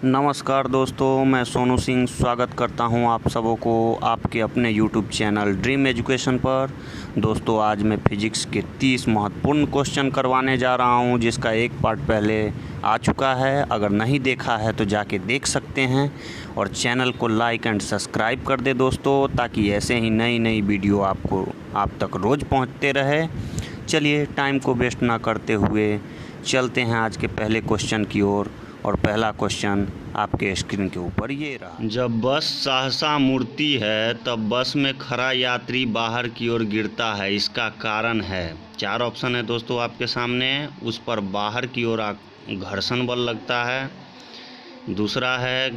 नमस्कार दोस्तों, मैं सोनू सिंह स्वागत करता हूं आप सबों को आपके अपने YouTube चैनल ड्रीम एजुकेशन पर। दोस्तों, आज मैं फिजिक्स के 30 महत्वपूर्ण क्वेश्चन करवाने जा रहा हूं, जिसका एक पार्ट पहले आ चुका है। अगर नहीं देखा है तो जाके देख सकते हैं और चैनल को लाइक एंड सब्सक्राइब कर दे दोस्तों, ताकि ऐसे ही नई नई वीडियो आप तक रोज़ पहुँचते रहे। चलिए, टाइम को वेस्ट ना करते हुए चलते हैं आज के पहले क्वेश्चन की ओर। और पहला क्वेश्चन आपके स्क्रीन के ऊपर ये रहा। जब बस सहसा मुड़ती है तब बस में खड़ा यात्री बाहर की ओर गिरता है, इसका कारण है। 4 ऑप्शन है दोस्तों आपके सामने। उस पर बाहर की ओर घर्षण बल लगता है, दूसरा है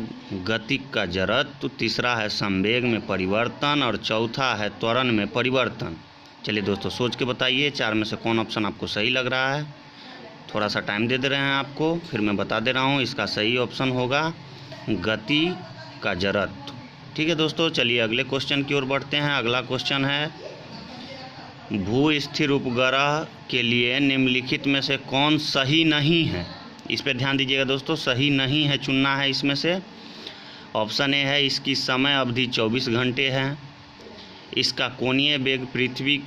गतिक का जड़त्व, तीसरा है संवेग में परिवर्तन और चौथा है त्वरण में परिवर्तन। चलिए दोस्तों, सोच के बताइए 4 में से कौन ऑप्शन आपको सही लग रहा है। थोड़ा सा टाइम दे रहे हैं आपको, फिर मैं बता दे रहा हूँ। इसका सही ऑप्शन होगा गति का जड़त्व। ठीक है दोस्तों, चलिए अगले क्वेश्चन की ओर बढ़ते हैं। अगला क्वेश्चन है, भू स्थिर उपग्रह के लिए निम्नलिखित में से कौन सही नहीं है। इस पे ध्यान दीजिएगा दोस्तों, सही नहीं है चुनना है इसमें से। ऑप्शन ए है, इसकी समय अवधि 24 घंटे है। इसका कोणीय वेग पृथ्वी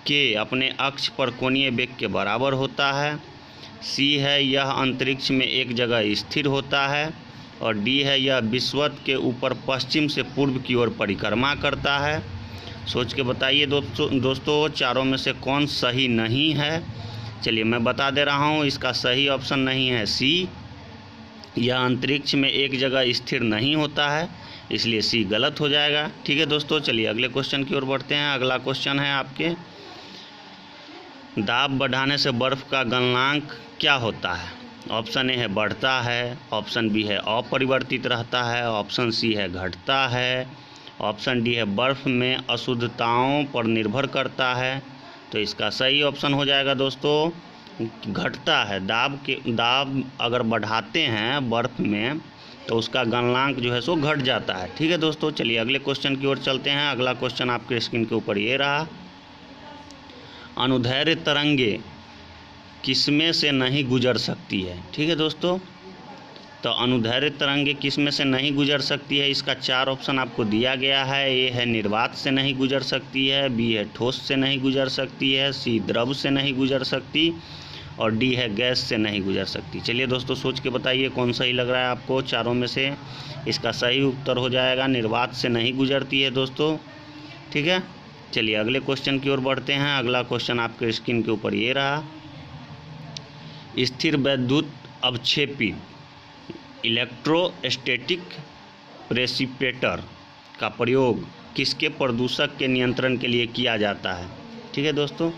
के अपने अक्ष पर कोणीय वेग के बराबर होता है। सी है, यह अंतरिक्ष में एक जगह स्थिर होता है। और डी है, यह विषुवत के ऊपर पश्चिम से पूर्व की ओर परिक्रमा करता है। सोच के बताइए दोस्तों 4 में से कौन सही नहीं है। चलिए मैं बता दे रहा हूँ, इसका सही ऑप्शन नहीं है सी, यह अंतरिक्ष में एक जगह स्थिर नहीं होता है, इसलिए सी गलत हो जाएगा। ठीक है दोस्तों, चलिए अगले क्वेश्चन की ओर बढ़ते हैं। अगला क्वेश्चन है आपके, दाब बढ़ाने से बर्फ़ का गलनांक क्या होता है। ऑप्शन ए है बढ़ता है, ऑप्शन बी है अपरिवर्तित रहता है, ऑप्शन सी है घटता है, ऑप्शन डी है बर्फ़ में अशुद्धताओं पर निर्भर करता है। तो इसका सही ऑप्शन हो जाएगा दोस्तों घटता है। दाब अगर बढ़ाते हैं बर्फ़ में तो उसका गलनांक जो है सो घट जाता है। ठीक है दोस्तों, चलिए अगले क्वेश्चन की ओर चलते हैं। अगला क्वेश्चन आपके स्क्रीन के ऊपर ये रहा, अनुदैर्ध्य तरंगे किसमें से नहीं गुजर सकती है। ठीक है दोस्तों, तो अनुदैर्ध्य तरंगे किसमें से नहीं गुजर सकती है, इसका 4 ऑप्शन आपको दिया गया है। ए है निर्वात से नहीं गुजर सकती है, बी है ठोस से नहीं गुजर सकती है, सी द्रव से नहीं गुजर सकती और डी है गैस से नहीं गुजर सकती। चलिए दोस्तों, सोच के बताइए कौन सही लग रहा है आपको 4 में से। इसका सही उत्तर हो जाएगा निर्वात से नहीं गुजरती है दोस्तों। ठीक है, चलिए अगले क्वेश्चन की ओर बढ़ते हैं। अगला क्वेश्चन आपके स्क्रीन के ऊपर ये रहा, स्थिर वैद्युत अवक्षेपी इलेक्ट्रोस्टैटिक प्रेसिपिटेटर का प्रयोग किसके प्रदूषक के नियंत्रण के लिए किया जाता है। ठीक है दोस्तों,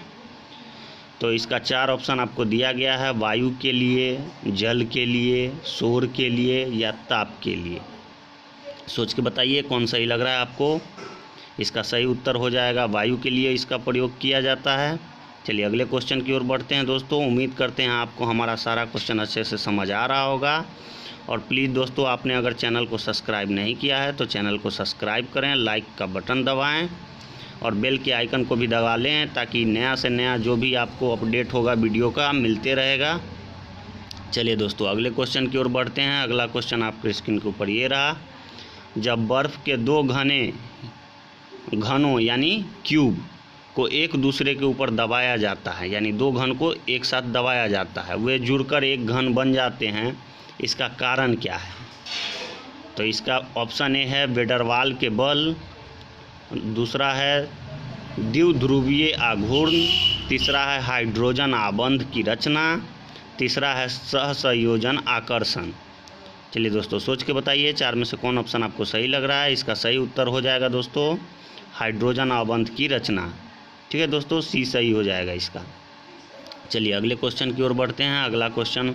तो इसका 4 ऑप्शन आपको दिया गया है, वायु के लिए, जल के लिए, शोर के लिए या ताप के लिए। सोच के बताइए कौन सही लग रहा है आपको। इसका सही उत्तर हो जाएगा वायु के लिए इसका प्रयोग किया जाता है। चलिए अगले क्वेश्चन की ओर बढ़ते हैं दोस्तों। उम्मीद करते हैं आपको हमारा सारा क्वेश्चन अच्छे से समझ आ रहा होगा। और प्लीज़ दोस्तों, आपने अगर चैनल को सब्सक्राइब नहीं किया है तो चैनल को सब्सक्राइब करें, लाइक का बटन दबाएं और बेल के आइकन को भी दबा लें, ताकि नया से नया जो भी आपको अपडेट होगा वीडियो का मिलते रहेगा। चलिए दोस्तों अगले क्वेश्चन की ओर बढ़ते हैं। अगला क्वेश्चन आपके स्क्रीन के ऊपर ये रहा, जब बर्फ़ के 2 घनों यानी क्यूब को एक दूसरे के ऊपर दबाया जाता है, यानी 2 घन को एक साथ दबाया जाता है, वे जुड़कर एक घन बन जाते हैं, इसका कारण क्या है। तो इसका ऑप्शन ए है वेडरवाल के बल, दूसरा है द्विध्रुवीय आघूर्ण, तीसरा है हाइड्रोजन आबंध की रचना, तीसरा है सहसंयोजन आकर्षण। चलिए दोस्तों, सोच के बताइए 4 में से कौन ऑप्शन आपको सही लग रहा है। इसका सही उत्तर हो जाएगा दोस्तों हाइड्रोजन आबंध की रचना। ठीक है दोस्तों, सी सही हो जाएगा इसका। चलिए अगले क्वेश्चन की ओर बढ़ते हैं। अगला क्वेश्चन,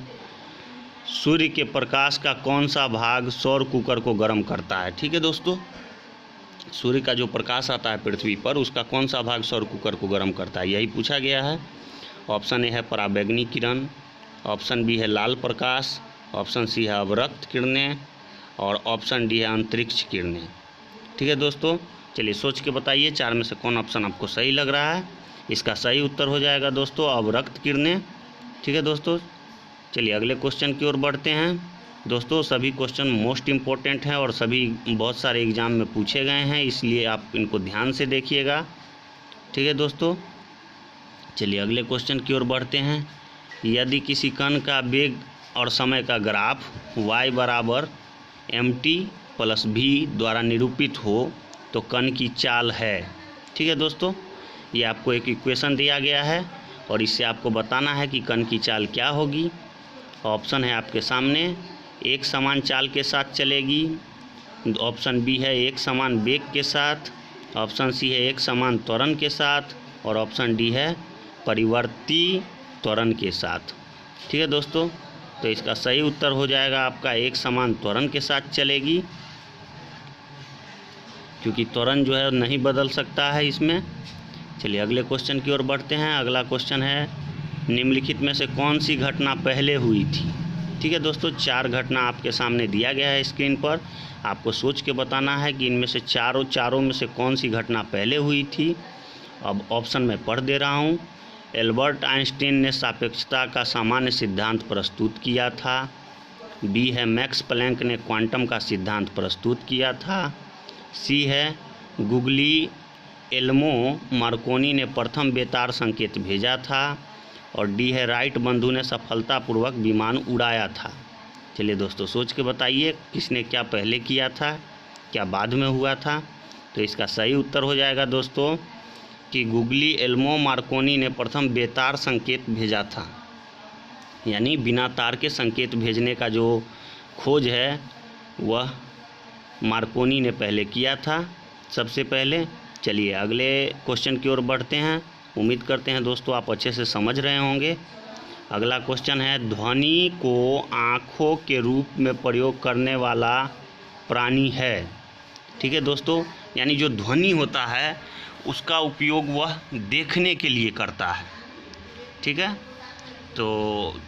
सूर्य के प्रकाश का कौन सा भाग सौर कुकर को गर्म करता है। ठीक है दोस्तों, सूर्य का जो प्रकाश आता है पृथ्वी पर, उसका कौन सा भाग सौर कुकर को गर्म करता है, यही पूछा गया है। ऑप्शन ए है पराबैंगनी किरण, ऑप्शन बी है लाल प्रकाश, ऑप्शन सी है अवरक्त किरणें और ऑप्शन डी है अंतरिक्ष किरणें। ठीक है दोस्तों, चलिए सोच के बताइए 4 में से कौन ऑप्शन आपको सही लग रहा है। इसका सही उत्तर हो जाएगा दोस्तों अवरक्त किरणें। ठीक है दोस्तों, चलिए अगले क्वेश्चन की ओर बढ़ते हैं। दोस्तों सभी क्वेश्चन मोस्ट इम्पोर्टेंट हैं और सभी बहुत सारे एग्ज़ाम में पूछे गए हैं, इसलिए आप इनको ध्यान से देखिएगा। ठीक है दोस्तों, चलिए अगले क्वेश्चन की ओर बढ़ते हैं। यदि किसी कण का वेग और समय का ग्राफ y बराबर mt प्लस v द्वारा निरूपित हो तो कण की चाल है। ठीक है दोस्तों, ये आपको एक इक्वेशन दिया गया है और इससे आपको बताना है कि कण की चाल क्या होगी। ऑप्शन है आपके सामने, एक समान चाल के साथ चलेगी। ऑप्शन बी है एक समान वेग के साथ। ऑप्शन सी है एक समान त्वरण के साथ और ऑप्शन डी है परिवर्ती त्वरण के साथ। ठीक है दोस्तों, तो इसका सही उत्तर हो जाएगा आपका एक समान त्वरण के साथ चलेगी, क्योंकि त्वरण जो है नहीं बदल सकता है इसमें। चलिए अगले क्वेश्चन की ओर बढ़ते हैं। अगला क्वेश्चन है, निम्नलिखित में से कौन सी घटना पहले हुई थी। ठीक है दोस्तों, 4 घटना आपके सामने दिया गया है स्क्रीन पर, आपको सोच के बताना है कि इनमें से चारों में से कौन सी घटना पहले हुई थी। अब ऑप्शन में पढ़ दे रहा हूँ। एल्बर्ट आइंस्टीन ने सापेक्षता का सामान्य सिद्धांत प्रस्तुत किया था। बी है मैक्स प्लैंक ने क्वांटम का सिद्धांत प्रस्तुत किया था। सी है गुगली एल्मो मार्कोनी ने प्रथम बेतार संकेत भेजा था। और डी है राइट बंधु ने सफलतापूर्वक विमान उड़ाया था। चलिए दोस्तों सोच के बताइए किसने क्या पहले किया था, क्या बाद में हुआ था। तो इसका सही उत्तर हो जाएगा दोस्तों कि गुगली एल्मो मार्कोनी ने प्रथम बेतार संकेत भेजा था, यानी बिना तार के संकेत भेजने का जो खोज है वह मार्कोनी ने पहले किया था सबसे पहले। चलिए अगले क्वेश्चन की ओर बढ़ते हैं। उम्मीद करते हैं दोस्तों आप अच्छे से समझ रहे होंगे। अगला क्वेश्चन है, ध्वनि को आँखों के रूप में प्रयोग करने वाला प्राणी है। ठीक है दोस्तों, यानी जो ध्वनि होता है उसका उपयोग वह देखने के लिए करता है। ठीक है, तो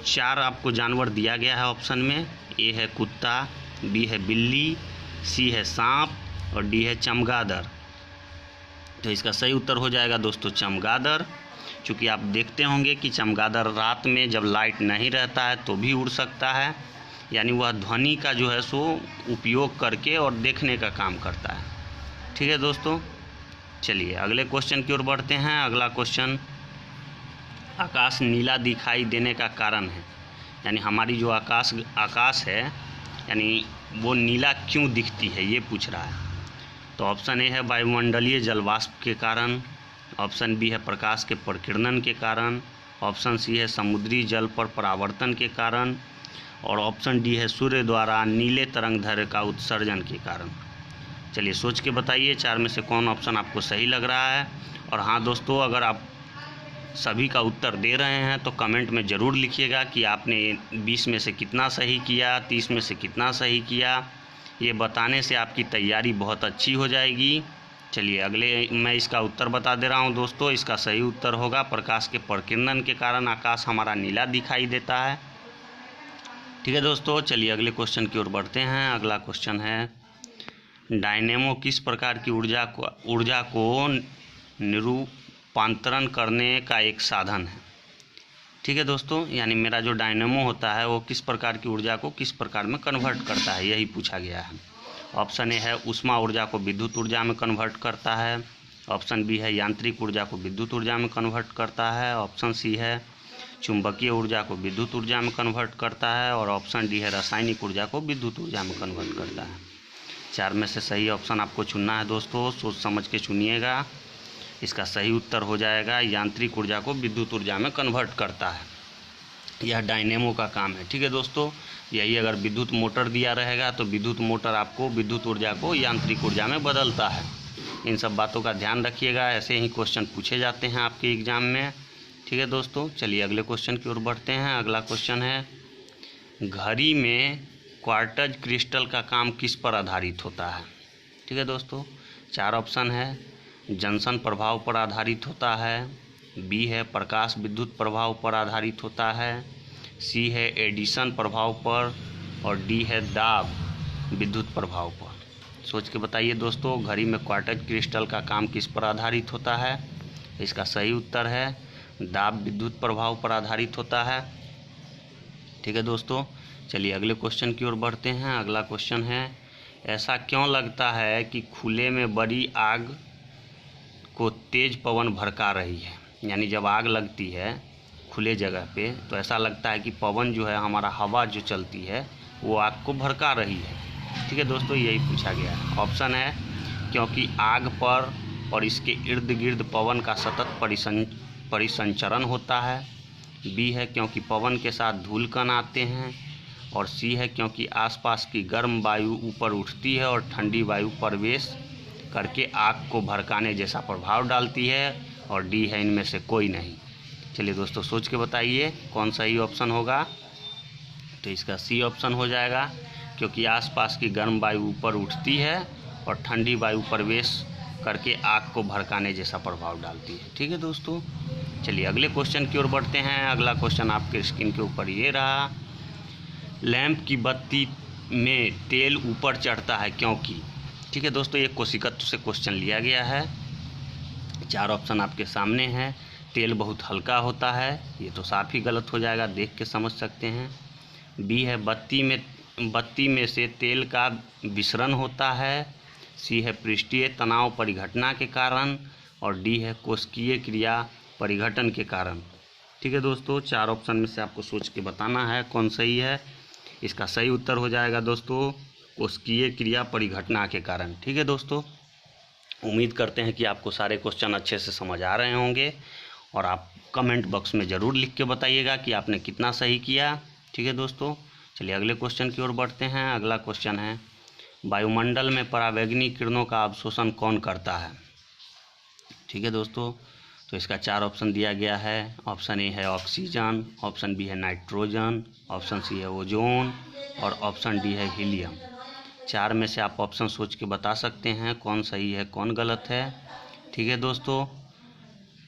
4 आपको जानवर दिया गया है ऑप्शन में। ए है कुत्ता, बी है बिल्ली, सी है सांप और डी है चमगादड़। तो इसका सही उत्तर हो जाएगा दोस्तों चमगादड़, क्योंकि आप देखते होंगे कि चमगादड़ रात में जब लाइट नहीं रहता है तो भी उड़ सकता है, यानी वह ध्वनि का जो है सो उपयोग करके और देखने का काम करता है। ठीक है दोस्तों, चलिए अगले क्वेश्चन की ओर बढ़ते हैं। अगला क्वेश्चन, आकाश नीला दिखाई देने का कारण है, यानी हमारी जो आकाश है यानी वो नीला क्यों दिखती है, ये पूछ रहा है। तो ऑप्शन ए है वायुमंडलीय जलवाष्प के कारण। ऑप्शन बी है प्रकाश के प्रकीर्णन के कारण। ऑप्शन सी है समुद्री जल पर परावर्तन के कारण और ऑप्शन डी है सूर्य द्वारा नीले तरंगदैर्घ्य का उत्सर्जन के कारण। चलिए सोच के बताइए 4 में से कौन ऑप्शन आपको सही लग रहा है। और हाँ दोस्तों, अगर आप सभी का उत्तर दे रहे हैं तो कमेंट में ज़रूर लिखिएगा कि आपने 20 में से कितना सही किया, 30 में से कितना सही किया। ये बताने से आपकी तैयारी बहुत अच्छी हो जाएगी। चलिए अगले मैं इसका उत्तर बता दे रहा हूँ दोस्तों। इसका सही उत्तर होगा प्रकाश के प्रकीर्णन के कारण आकाश हमारा नीला दिखाई देता है। ठीक है दोस्तों, चलिए अगले क्वेश्चन की ओर बढ़ते हैं। अगला क्वेश्चन है, डायनेमो किस प्रकार की ऊर्जा को निरूपांतरण करने का एक साधन है। ठीक है दोस्तों, यानी मेरा जो डायनेमो होता है वो किस प्रकार की ऊर्जा को किस प्रकार में कन्वर्ट करता है, यही पूछा गया है। ऑप्शन ए है ऊष्मा ऊर्जा को विद्युत ऊर्जा में कन्वर्ट करता है। ऑप्शन बी है यांत्रिक ऊर्जा को विद्युत ऊर्जा में कन्वर्ट करता है। ऑप्शन सी है चुंबकीय ऊर्जा को विद्युत ऊर्जा में कन्वर्ट करता है और ऑप्शन डी है रासायनिक ऊर्जा को विद्युत ऊर्जा में कन्वर्ट करता है। 4 में से सही ऑप्शन आपको चुनना है दोस्तों, सोच समझ के चुनिएगा। इसका सही उत्तर हो जाएगा यांत्रिक ऊर्जा को विद्युत ऊर्जा में कन्वर्ट करता है, यह डायनेमो का काम है। ठीक है दोस्तों, यही अगर विद्युत मोटर दिया रहेगा तो विद्युत मोटर आपको विद्युत ऊर्जा को यांत्रिक ऊर्जा में बदलता है। इन सब बातों का ध्यान रखिएगा, ऐसे ही क्वेश्चन पूछे जाते हैं आपके एग्ज़ाम में। ठीक है दोस्तों, चलिए अगले क्वेश्चन की ओर बढ़ते हैं। अगला क्वेश्चन है, घड़ी में क्वार्ट्ज क्रिस्टल का काम किस पर आधारित होता है। ठीक है दोस्तों, 4 ऑप्शन है। जंक्शन प्रभाव पर आधारित होता है, बी है प्रकाश विद्युत प्रभाव पर आधारित होता है, सी है एडिशन प्रभाव पर और डी है दाब विद्युत प्रभाव पर। सोच के बताइए दोस्तों, घड़ी में क्वार्ट्ज क्रिस्टल का काम किस पर आधारित होता है। इसका सही उत्तर है दाब विद्युत प्रभाव पर आधारित होता है। ठीक है दोस्तों, चलिए अगले क्वेश्चन की ओर बढ़ते हैं। अगला क्वेश्चन है, ऐसा क्यों लगता है कि खुले में बड़ी आग को तेज पवन भड़का रही है? यानी जब आग लगती है खुले जगह पे तो ऐसा लगता है कि पवन जो है, हमारा हवा जो चलती है वो आग को भड़का रही है। ठीक है दोस्तों, यही पूछा गया है। ऑप्शन है क्योंकि आग पर और इसके इर्द गिर्द पवन का सतत परिसंचरण होता है। बी है क्योंकि पवन के साथ धूल कण आते हैं। और सी है क्योंकि आसपास की गर्म वायु ऊपर उठती है और ठंडी वायु प्रवेश करके आग को भड़काने जैसा प्रभाव डालती है। और डी है इनमें से कोई नहीं। चलिए दोस्तों सोच के बताइए कौन सही ऑप्शन होगा। तो इसका सी ऑप्शन हो जाएगा, क्योंकि आसपास की गर्म वायु ऊपर उठती है और ठंडी वायु प्रवेश करके आग को भड़काने जैसा प्रभाव डालती है। ठीक है दोस्तों, चलिए अगले क्वेश्चन की ओर बढ़ते हैं। अगला क्वेश्चन आपके स्क्रीन के ऊपर ये रहा, लैंप की बत्ती में तेल ऊपर चढ़ता है क्योंकि। ठीक है दोस्तों, ये कोशिकत्व से क्वेश्चन लिया गया है। 4 ऑप्शन आपके सामने हैं। तेल बहुत हल्का होता है, ये तो साफ ही गलत हो जाएगा, देख के समझ सकते हैं। बी है बत्ती में से तेल का विसरण होता है। सी है पृष्ठीय तनाव परिघटना के कारण। और डी है कोशिकीय क्रिया परिघटन के कारण। ठीक है दोस्तों, 4 ऑप्शन में से आपको सोच के बताना है कौन सही है। इसका सही उत्तर हो जाएगा दोस्तों कोशिकीय क्रिया परिघटना के कारण। ठीक है दोस्तों, उम्मीद करते हैं कि आपको सारे क्वेश्चन अच्छे से समझ आ रहे होंगे और आप कमेंट बॉक्स में ज़रूर लिख के बताइएगा कि आपने कितना सही किया। ठीक है दोस्तों, चलिए अगले क्वेश्चन की ओर बढ़ते हैं। अगला क्वेश्चन है, वायुमंडल में परावैंगनी किरणों का अवशोषण कौन करता है? ठीक है दोस्तों, तो इसका 4 ऑप्शन दिया गया है। ऑप्शन ए है ऑक्सीजन, ऑप्शन बी है नाइट्रोजन, ऑप्शन सी है ओजोन और ऑप्शन डी है हीलियम। 4 में से आप ऑप्शन सोच के बता सकते हैं कौन सही है कौन गलत है। ठीक है दोस्तों,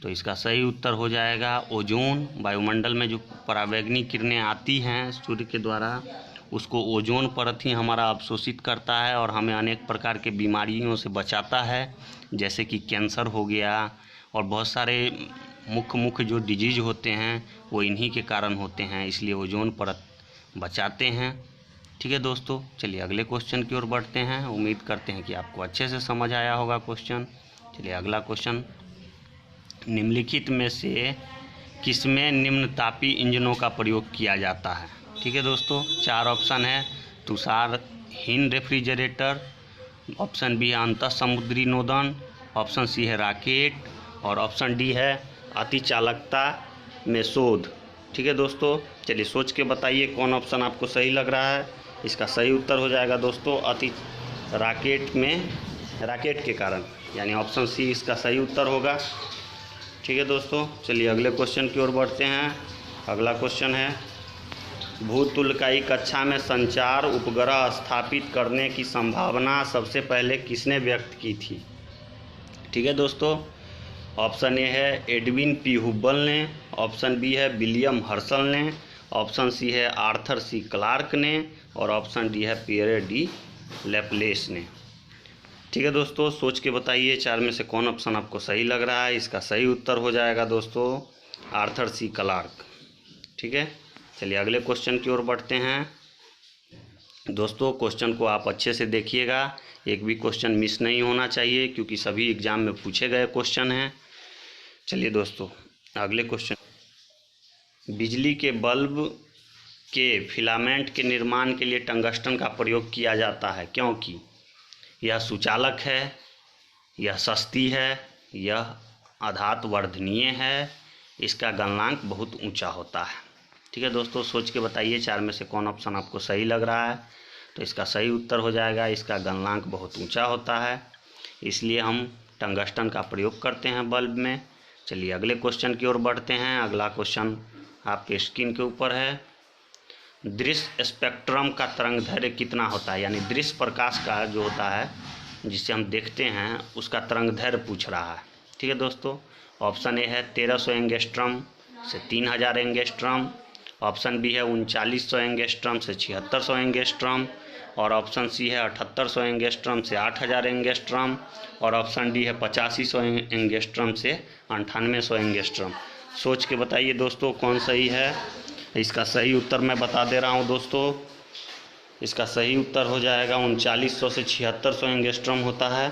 तो इसका सही उत्तर हो जाएगा ओजोन। वायुमंडल में जो परावैंगनी किरणें आती हैं सूर्य के द्वारा, उसको ओजोन परत ही हमारा अवशोषित करता है और हमें अनेक प्रकार के बीमारियों से बचाता है, जैसे कि कैंसर हो गया और बहुत सारे मुख्य जो डिजीज होते हैं वो इन्हीं के कारण होते हैं, इसलिए ओजोन परत बचाते हैं। ठीक है दोस्तों, चलिए अगले क्वेश्चन की ओर बढ़ते हैं। उम्मीद करते हैं कि आपको अच्छे से समझ आया होगा क्वेश्चन। चलिए अगला क्वेश्चन, निम्नलिखित में से किसमें निम्नतापी इंजनों का प्रयोग किया जाता है? ठीक है दोस्तों, 4 ऑप्शन है, तुषारहीन रेफ्रिजरेटर, ऑप्शन बी है अंतः समुद्री नोदन, ऑप्शन सी है रॉकेट और ऑप्शन डी है अतिचालकता में शोध। ठीक है दोस्तों, चलिए सोच के बताइए कौन ऑप्शन आपको सही लग रहा है। इसका सही उत्तर हो जाएगा दोस्तों रॉकेट के कारण, यानी ऑप्शन सी इसका सही उत्तर होगा। ठीक है दोस्तों, चलिए अगले क्वेश्चन की ओर बढ़ते हैं। अगला क्वेश्चन है, भूतुलकाई कक्षा में संचार उपग्रह स्थापित करने की संभावना सबसे पहले किसने व्यक्त की थी? ठीक है दोस्तों, ऑप्शन ए है एडविन पी हुब्बल ने, ऑप्शन बी है विलियम हर्शल ने, ऑप्शन सी है आर्थर सी क्लार्क ने और ऑप्शन डी है पियरे डी लैप्लेस ने। ठीक है दोस्तों, सोच के बताइए 4 में से कौन ऑप्शन आपको सही लग रहा है। इसका सही उत्तर हो जाएगा दोस्तों आर्थर सी क्लार्क। ठीक है, चलिए अगले क्वेश्चन की ओर बढ़ते हैं। दोस्तों क्वेश्चन को आप अच्छे से देखिएगा, एक भी क्वेश्चन मिस नहीं होना चाहिए क्योंकि सभी एग्जाम में पूछे गए क्वेश्चन हैं। चलिए दोस्तों अगले क्वेश्चन, बिजली के बल्ब के फिलामेंट के निर्माण के लिए टंगस्टन का प्रयोग किया जाता है क्योंकि यह सुचालक है, यह सस्ती है, यह आघात वर्धनीय है, इसका गलनांक बहुत ऊंचा होता है। ठीक है दोस्तों, सोच के बताइए 4 में से कौन ऑप्शन आपको सही लग रहा है। तो इसका सही उत्तर हो जाएगा इसका गलनांक बहुत ऊंचा होता है, इसलिए हम टंगस्टन का प्रयोग करते हैं बल्ब में। चलिए अगले क्वेश्चन की ओर बढ़ते हैं। अगला क्वेश्चन आपके स्क्रीन के ऊपर है, दृश्य स्पेक्ट्रम का तरंग दैर्घ्य कितना होता है? यानी दृश्य प्रकाश का जो होता है जिसे हम देखते हैं उसका तरंग दैर्घ्य पूछ रहा है। ठीक है दोस्तों, ऑप्शन ए है 1300 एंगस्ट्रम से 3000 एंगस्ट्रम, ऑप्शन बी है 3900 एंगस्ट्रम से 7600 एंगस्ट्रम और ऑप्शन सी है 7800 एंगस्ट्रम से 8000 एंगस्ट्रम और ऑप्शन डी है 8500 एंगस्ट्रम से 9800 एंगस्ट्रम। सोच के बताइए दोस्तों कौन सही है। इसका सही उत्तर मैं बता दे रहा हूँ दोस्तों, इसका सही उत्तर हो जाएगा 3900 से 7600 एंगस्ट्रॉम होता है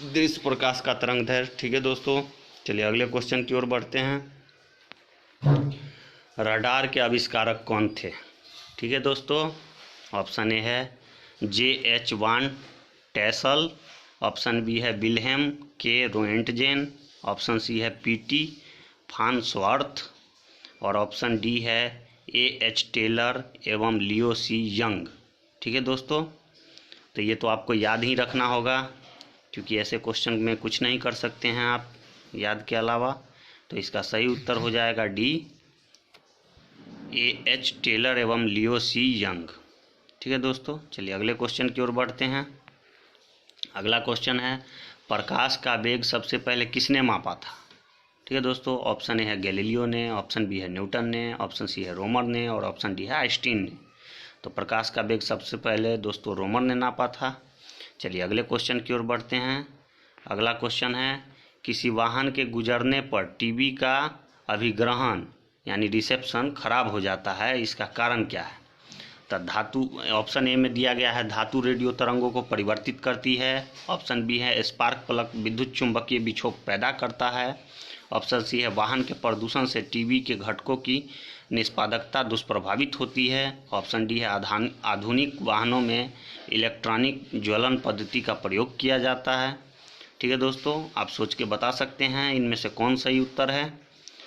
दृश्य प्रकाश का तरंग दैर्घ्य। ठीक है दोस्तों, चलिए अगले क्वेश्चन की ओर बढ़ते हैं। रडार के आविष्कारक कौन थे? ठीक है दोस्तों, ऑप्शन ए है J.H. वान टेसल, ऑप्शन बी है विल्हेम के रोएंटजेन, ऑप्शन सी है P.T. फार्न्सवर्थ और ऑप्शन डी है A.H. टेलर एवं लियो सी यंग। ठीक है दोस्तों, तो ये तो आपको याद ही रखना होगा, क्योंकि ऐसे क्वेश्चन में कुछ नहीं कर सकते हैं आप याद के अलावा। तो इसका सही उत्तर हो जाएगा डी, A.H. टेलर एवं लियो सी यंग। ठीक है दोस्तों, चलिए अगले क्वेश्चन की ओर बढ़ते हैं। अगला क्वेश्चन है, प्रकाश का वेग सबसे पहले किसने मापा था? ठीक है दोस्तों, ऑप्शन ए है गैलीलियो ने, ऑप्शन बी है न्यूटन ने, ऑप्शन सी है रोमर ने और ऑप्शन डी है आइंस्टीन ने। तो प्रकाश का वेग सबसे पहले दोस्तों रोमर ने नापा था। चलिए अगले क्वेश्चन की ओर बढ़ते हैं। अगला क्वेश्चन है, किसी वाहन के गुजरने पर टीवी का अभिग्रहण यानी रिसेप्शन खराब हो जाता है, इसका कारण क्या है? तो धातु, ऑप्शन ए में दिया गया है धातु रेडियो तरंगों को परिवर्तित करती है, ऑप्शन बी है स्पार्क प्लग विद्युत चुंबकीय विक्षोभ पैदा करता है, ऑप्शन सी है वाहन के प्रदूषण से टीवी के घटकों की निष्पादकता दुष्प्रभावित होती है, ऑप्शन डी है आधुनिक वाहनों में इलेक्ट्रॉनिक ज्वलन पद्धति का प्रयोग किया जाता है। ठीक है दोस्तों, आप सोच के बता सकते हैं इनमें से कौन सही उत्तर है।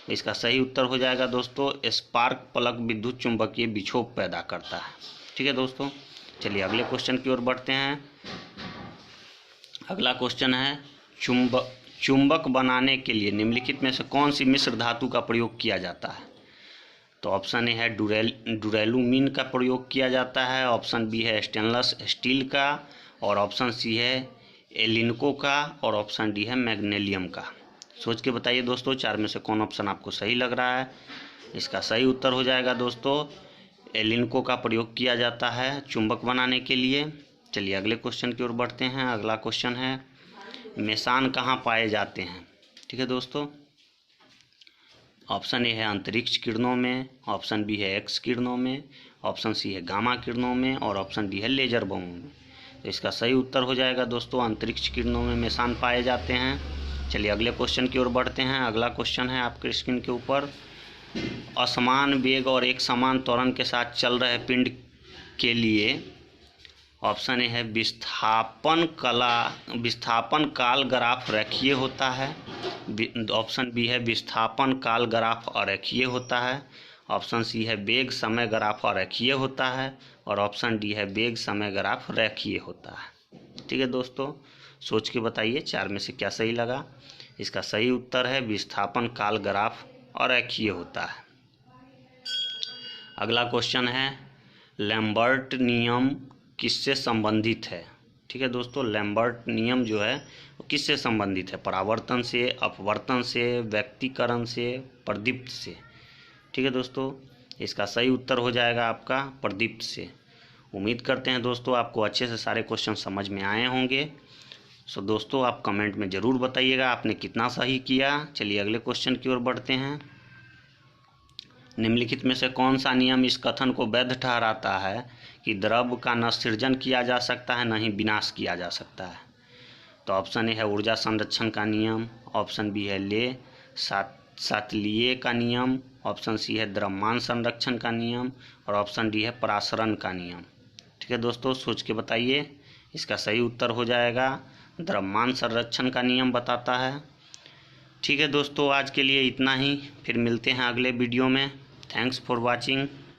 इसका सही उत्तर हो जाएगा दोस्तों स्पार्क प्लग विद्युत चुंबकीय विक्षोभ पैदा करता है। ठीक है दोस्तों, चलिए अगले क्वेश्चन की ओर बढ़ते हैं। अगला क्वेश्चन है, चुंबक बनाने के लिए निम्नलिखित में से कौन सी मिश्र धातु का प्रयोग किया जाता है? तो ऑप्शन ए है डुरैलुमीन का प्रयोग किया जाता है, ऑप्शन बी है स्टेनलेस स्टील का और ऑप्शन सी है एलिनको का और ऑप्शन डी है मैग्नीशियम का। सोच के बताइए दोस्तों, चार में से कौन ऑप्शन आपको सही लग रहा है। इसका सही उत्तर हो जाएगा दोस्तों एलिनको का प्रयोग किया जाता है चुंबक बनाने के लिए। चलिए अगले क्वेश्चन की ओर बढ़ते हैं। अगला क्वेश्चन है, मेसान कहाँ पाए जाते हैं? ठीक है दोस्तों, ऑप्शन ए है अंतरिक्ष किरणों में, ऑप्शन बी है एक्स किरणों में, ऑप्शन सी है गामा किरणों में और ऑप्शन डी है लेजर बमों में। तो इसका सही उत्तर हो जाएगा दोस्तों अंतरिक्ष किरणों में मेसान पाए जाते हैं। चलिए अगले क्वेश्चन की ओर बढ़ते हैं। अगला क्वेश्चन है आपके स्क्रीन के ऊपर, असमान वेग और एक समान त्वरण के साथ चल रहे पिंड के लिए ऑप्शन ए है विस्थापन काल ग्राफ रेखीय होता है, ऑप्शन बी है विस्थापन काल ग्राफ अरेखीय होता है, ऑप्शन सी है वेग समय ग्राफ अरेखीय होता है और ऑप्शन डी है वेग समय ग्राफ रेखीय होता है। ठीक है दोस्तों, सोच के बताइए चार में से क्या सही लगा। इसका सही उत्तर है विस्थापन काल ग्राफ अरेखीय होता है। अगला क्वेश्चन है, लैम्बर्ट नियम किससे संबंधित है? ठीक है दोस्तों, लैम्बर्ट नियम जो है वो किससे संबंधित है? परावर्तन से, अपवर्तन से, व्यक्तीकरण से, प्रदीप्त से। ठीक है दोस्तों, इसका सही उत्तर हो जाएगा आपका प्रदीप्त से। उम्मीद करते हैं दोस्तों आपको अच्छे से सारे क्वेश्चन समझ में आए होंगे। सो दोस्तों आप कमेंट में ज़रूर बताइएगा आपने कितना सही किया। चलिए अगले क्वेश्चन की ओर बढ़ते हैं। निम्नलिखित में से कौन सा नियम इस कथन को वैध ठहराता है कि द्रव्य का न सृजन किया जा सकता है न ही विनाश किया जा सकता है? तो ऑप्शन ए है ऊर्जा संरक्षण का नियम, ऑप्शन बी है ले सातलिए का नियम, ऑप्शन सी है द्रव्यमान संरक्षण का नियम और ऑप्शन डी है परासरण का नियम। ठीक है दोस्तों, सोच के बताइए। इसका सही उत्तर हो जाएगा द्रव्यमान संरक्षण का नियम बताता है। ठीक है दोस्तों, आज के लिए इतना ही, फिर मिलते हैं अगले वीडियो में। Thanks for watching.